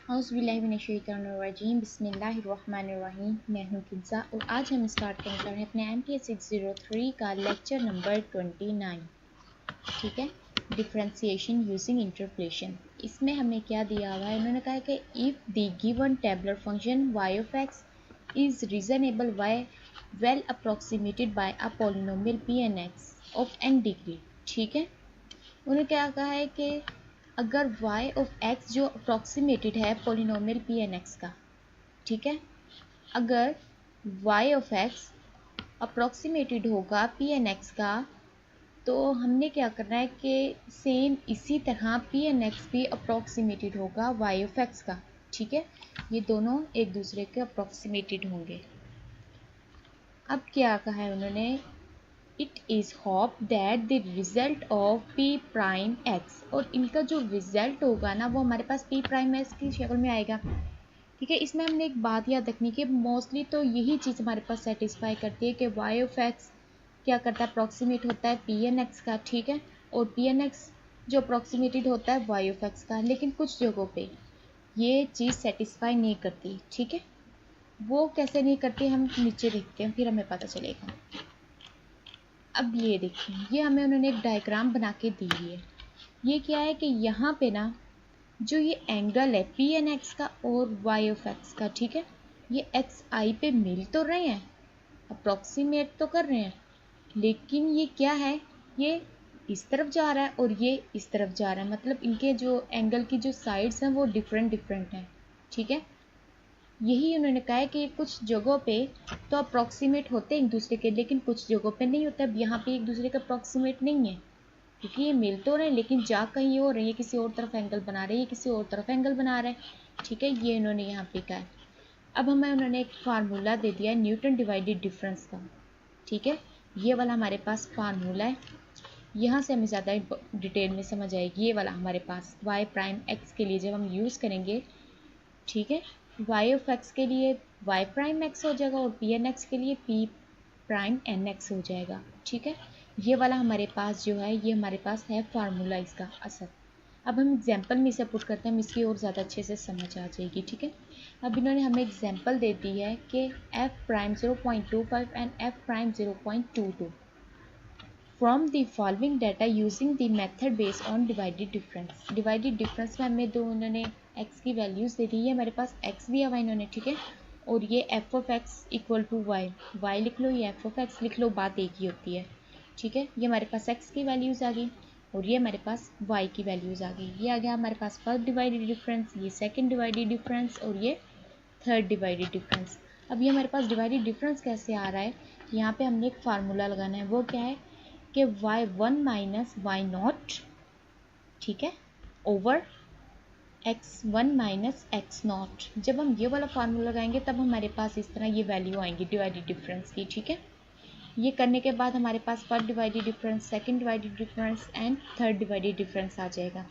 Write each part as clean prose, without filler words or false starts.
औज़ुबिल्लाहिमिनश्शैतानिर्रजीम बिस्मिल्लाहिर्रहमानिर्रहीम। मैं हूँ किन्ज़ा और आज हम स्टार्ट करने जा रहे हैं अपने MTS 603 का लेक्चर नंबर 29। ठीक है, डिफ्रेंशिएशन यूजिंग इंटरपोलेशन। इसमें हमें क्या दिया हुआ है, उन्होंने कहा है कि if the given tabular function y of x is reasonable y well approximated by a polynomial Pn(x) of n degree. ठीक है, उन्होंने क्या कहा है कि अगर y ऑफ x जो अप्रॉक्सीमेटेड है पोलिनोमियल Pn(x) का, ठीक है, अगर y ऑफ x अप्रॉक्सीमेटेड होगा Pn(x) का, तो हमने क्या करना है कि सेम इसी तरह Pn(x) भी अप्रॉक्सीमेटेड होगा y ऑफ x का। ठीक है, ये दोनों एक दूसरे के अप्रॉक्सीमेटेड होंगे। अब क्या कहा है उन्होंने, it is hope that the result of P prime x, और इनका जो रिजल्ट होगा ना वो हमारे पास पी प्राइम एक्स की शक्ल में आएगा। ठीक है, इसमें हमने एक बात याद रखनी कि मोस्टली तो यही चीज़ हमारे पास सेटिस्फाई करती है कि वाई ऑफ एक्स क्या करता है, अप्रॉक्सीमेट होता है पी एन एक्स का। ठीक है, और पी एन एक्स जो अप्रॉक्सीमेटेड होता है वाई ऑफ एक्स का, लेकिन कुछ जगहों पे ये चीज़ सेटिस्फाई नहीं करती। ठीक है, वो कैसे नहीं करती हम नीचे देखते हैं, फिर हमें पता चलेगा। अब ये देखिए, ये हमें उन्होंने एक डायग्राम बना के दी है। ये क्या है कि यहाँ पे ना जो ये एंगल है पी एन एक्स का और वाई ऑफ एक्स का, ठीक है, ये एक्स आई पे मिल तो रहे हैं, अप्रॉक्सीमेट तो कर रहे हैं, लेकिन ये क्या है, ये इस तरफ जा रहा है और ये इस तरफ जा रहा है, मतलब इनके जो एंगल की जो साइड्स हैं वो डिफरेंट डिफरेंट हैं। ठीक है, यही उन्होंने कहा है कि कुछ जगहों पे तो अप्रॉक्सीमेट होते हैं एक दूसरे के, लेकिन कुछ जगहों पे नहीं होता। अब यहाँ पे एक दूसरे का अप्रॉक्सीमेट नहीं है, क्योंकि ये मिल तो रहे हैं लेकिन जा कहीं और रही है, किसी और तरफ एंगल बना रही है, किसी और तरफ एंगल बना रहे हैं। ठीक है, ये इन्होंने यहाँ पे कहा है। अब हमें उन्होंने एक फार्मूला दे दिया है न्यूटन डिवाइडेड डिफरेंस का। ठीक है, ये वाला हमारे पास फार्मूला है, यहाँ से हमें ज़्यादा डिटेल में समझ आएगी। ये वाला हमारे पास वाई प्राइम एक्स के लिए जब हम यूज़ करेंगे, ठीक है, वाई ऑफ एक्स के लिए वाई प्राइम एक्स हो जाएगा और पी एन एक्स के लिए पी प्राइम एन एक्स हो जाएगा। ठीक है, ये वाला हमारे पास जो है, ये हमारे पास है फार्मूला इसका असर। अब हम एग्जाम्पल में इसे पुट करते हैं, हम इसकी और ज़्यादा अच्छे से समझ आ जाएगी। ठीक है, अब इन्होंने हमें एग्जाम्पल दे दी है कि F prime 0.25 and F prime 0.22 from the following data using the method based on divided difference. Divided difference में हमें दो उन्होंने एक्स की वैल्यूज़ दे दी है, हमारे पास एक्स दिया हुआ इन्होंने। ठीक है, और ये f of x equal to y, y लिख लो, ये एफ ऑफ एक्स लिख लो, बात एक ही होती है। ठीक है, ये हमारे पास एक्स की वैल्यूज़ आ गई और ये हमारे पास वाई की वैल्यूज़ आ गई। ये आ गया हमारे पास फर्स्ट डिवाइडेड डिफरेंस, ये सेकंड डिवाइडेड डिफरेंस और ये थर्ड डिवाइडेड डिफरेंस। अब ये हमारे पास डिवाइडेड डिफरेंस कैसे आ रहा है, यहाँ पे हमने एक फार्मूला लगाना है, वो क्या है कि y1 माइनस वाई नॉट, ठीक है, over x1 minus x not. जब हम ये वाला फार्मूला लगाएंगे तब हमारे पास इस तरह ये वैल्यू आएंगी डिवाइडेड डिफरेंस की। ठीक है, ये करने के बाद हमारे पास first divided difference, second divided difference and third divided difference आ जाएगा।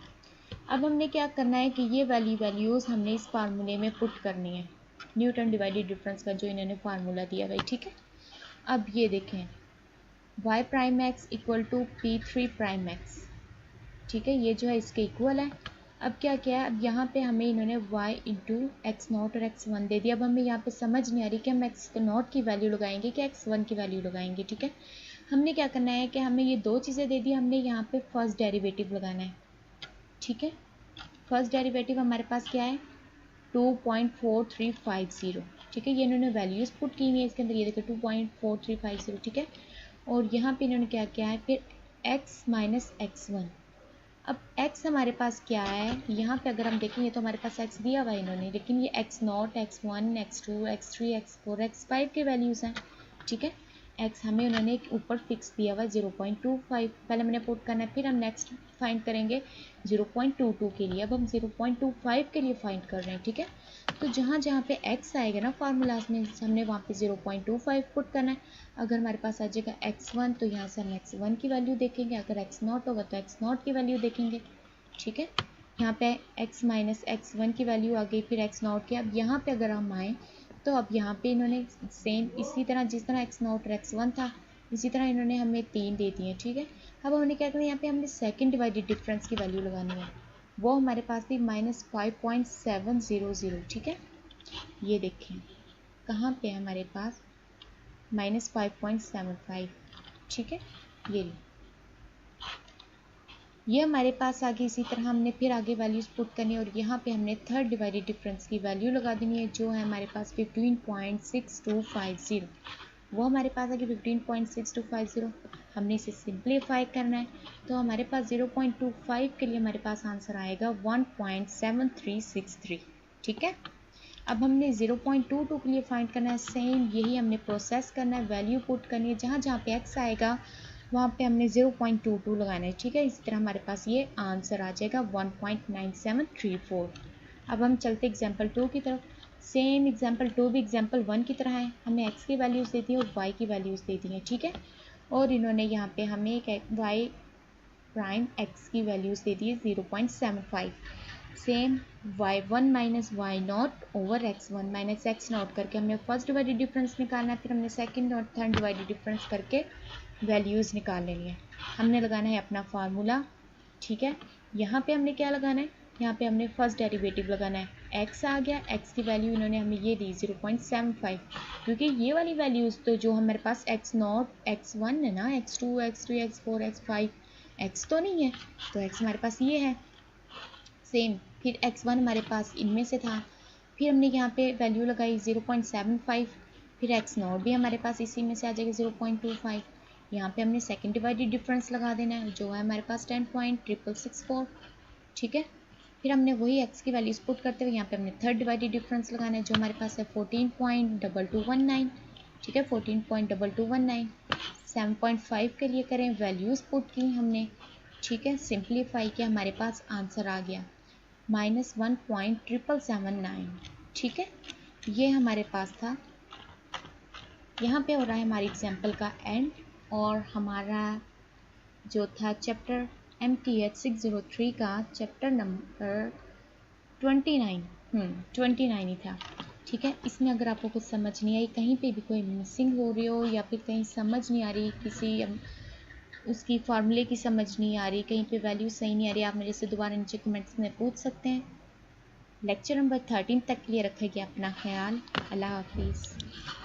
अब हमने क्या करना है कि ये वैल्यूज़ हमने इस फार्मूले में पुट करनी है, न्यूटन डिवाइडेड डिफरेंस का जो इन्होंने फार्मूला दिया भाई। ठीक है, अब ये देखें y prime x equal to p three prime x. ठीक है, ये जो है इसके इक्वल है। अब क्या किया है, अब यहाँ पे हमें इन्होंने y इंटू एक्स नॉट और एक्स वन दे दिया। अब हमें यहाँ पे समझ नहीं आ रही कि हम एक्स नॉट की वैल्यू लगाएंगे कि एक्स वन की वैल्यू लगाएंगे। ठीक है, हमने क्या करना है कि हमें ये दो चीज़ें दे दी, हमने यहाँ पे फर्स्ट डेरिवेटिव लगाना है। ठीक है, फर्स्ट डेरिवेटिव हमारे पास क्या है 2.4350। ठीक है, ये इन्होंने वैल्यूज़ पुट की हुई है इसके अंदर, ये देखो 2.4350। ठीक है, और यहाँ पे इन्होंने क्या किया है फिर x माइनस एक्स वन। अब x हमारे पास क्या है, यहाँ पे अगर हम देखेंगे तो हमारे पास x दिया हुआ है इन्होंने, लेकिन ये x not, x1, x2, x3, x4, x5 के वैल्यूज़ हैं। ठीक है, x हमें उन्होंने एक ऊपर फिक्स दिया हुआ है 0.25, पहले हमने पुट करना है, फिर हम नेक्स्ट फाइंड करेंगे 0.22 के लिए। अब हम 0.25 के लिए फाइंड कर रहे हैं। ठीक है, तो जहाँ जहाँ पे x आएगा ना फार्मूलाज में, हमने वहाँ पे 0.25 पुट करना है। अगर हमारे पास आ जाएगा x1 तो यहाँ से हम x1 की वैल्यू देखेंगे, अगर x नॉट होगा तो x नॉट की वैल्यू देखेंगे। ठीक है, यहाँ पे x माइनस एक्स वन की वैल्यू आ गई, फिर x नॉट की। अब यहाँ पे अगर हम आएँ तो अब यहाँ पे इन्होंने सेम इसी तरह जिस तरह x नॉट और x1 था, इसी तरह इन्होंने हमें 3 दे दिए। ठीक है, अब हमने क्या करना है, यहाँ पे हमने सेकंड डिवाइडेड डिफरेंस की वैल्यू लगानी है। वो हमारे पास थी -5.700। ठीक है, ये देखें कहाँ पे है हमारे पास -5.75। ठीक है, ये हमारे पास आगे इसी तरह हमने फिर आगे वैल्यूज पुट करनी है और यहाँ पे हमने थर्ड डिवाइडेड डिफरेंस की वैल्यू लगा देनी है जो है हमारे पास 15.6250। वो हमारे पास आगे 15.6250, हमने इसे सिंप्लीफाई करना है तो हमारे पास 0.25 के लिए हमारे पास आंसर आएगा 1.7363। ठीक है, अब हमने 0.22 के लिए फाइंड करना है, सेम यही हमने प्रोसेस करना है, वैल्यू पुट करनी है, जहाँ जहाँ पे x आएगा वहाँ पे हमने 0.22 लगाना है। ठीक है, इसी तरह हमारे पास ये आंसर आ जाएगा 1.9734। अब हम चलते एग्जाम्पल 2 की तरफ। सेम एग्जाम्पल 2 भी एग्जाम्पल 1 की तरह है, हमें x की वैल्यूज़ दी थी और y की वैल्यूज़ दी थी हैं। ठीक है, और इन्होंने यहाँ पे हमें एक y प्राइम x की वैल्यूज़ दे दी है 0.75। Same y1 minus y naught over x1 minus x naught करके हमने फर्स्ट डिवाइडेड डिफरेंस निकालना है, फिर हमने सेकंड और थर्ड डिवाइडेड डिफरेंस करके वैल्यूज़ निकाल लेनी है। हमने लगाना है अपना फार्मूला। ठीक है, यहाँ पे हमने क्या लगाना है, यहाँ पे हमने फर्स्ट डेरिवेटिव लगाना है, x आ गया, x की वैल्यू इन्होंने हमें ये दी 0.75, क्योंकि ये वाली वैल्यूज़ तो जो हमारे पास x नॉट x1 है ना, x2 x3 x4 x5 x तो नहीं है, तो x हमारे पास ये है। सेम फिर x1 हमारे पास इनमें से था, फिर हमने यहाँ पे वैल्यू लगाई 0.75, फिर x नॉट भी हमारे पास इसी में से आ जाएगा 0.25। यहाँ पे हमने सेकंड डिवाइडेड डिफरेंस लगा देना है जो है हमारे पास 10.664। ठीक है, फिर हमने वही x की वैल्यूज पुट करते हुए यहाँ पे हमने थर्ड डिवाइडेड डिफरेंस लगाना है जो हमारे पास है 14.2219। ठीक है, 14.2219। 7.5 के लिए करें, वैल्यूज पुट की हमने। ठीक है, सिंप्लीफाई किया, हमारे पास आंसर आ गया -1.779। ठीक है, ये हमारे पास था। यहाँ पे हो रहा है हमारी एग्जाम्पल का एंड और हमारा जो था चैप्टर MTH 603 का चैप्टर नंबर 29 ही था। ठीक है, इसमें अगर आपको कुछ समझ नहीं आई, कहीं पे भी कोई मिसिंग हो रही हो या फिर कहीं समझ नहीं आ रही, किसी उसकी फार्मूले की समझ नहीं आ रही, कहीं पे वैल्यू सही नहीं आ रही, आप मेरे से दोबारा नीचे कमेंट्स में पूछ सकते हैं। लेक्चर नंबर 13 तक के लिए रखेंगे अपना ख्याल। अल्लाह हाफिज़।